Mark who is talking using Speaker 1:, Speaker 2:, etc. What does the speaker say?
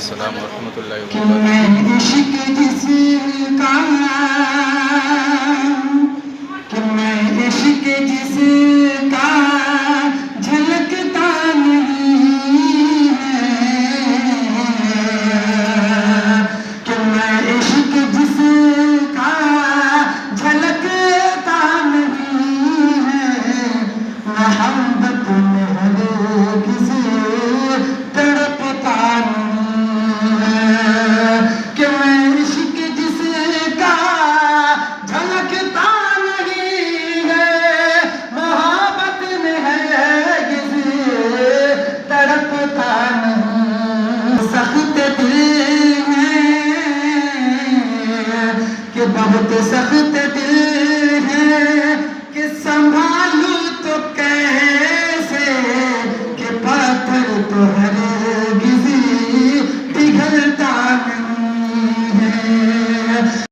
Speaker 1: السلام ورحمۃ اللہ
Speaker 2: کہ
Speaker 1: وبرکاتہ۔
Speaker 2: میں عشق جس کا جھلکتا نہیں ہے، کہ میں عشق جس کا جھلکتا نہیں ہے، محبت میں ہرگز تڑپتا نہیں ہے، کہ میں عشق جس کا جھلکتا نہیں ہے، محبت میں ہرگز تڑپتا نہیں۔ سخت دل ہے کہ بہت سخت دل ہے کہ سنبھالوں تو کیسے، کہ پتھر تو ہرگز پگھلتا نہیں ہے۔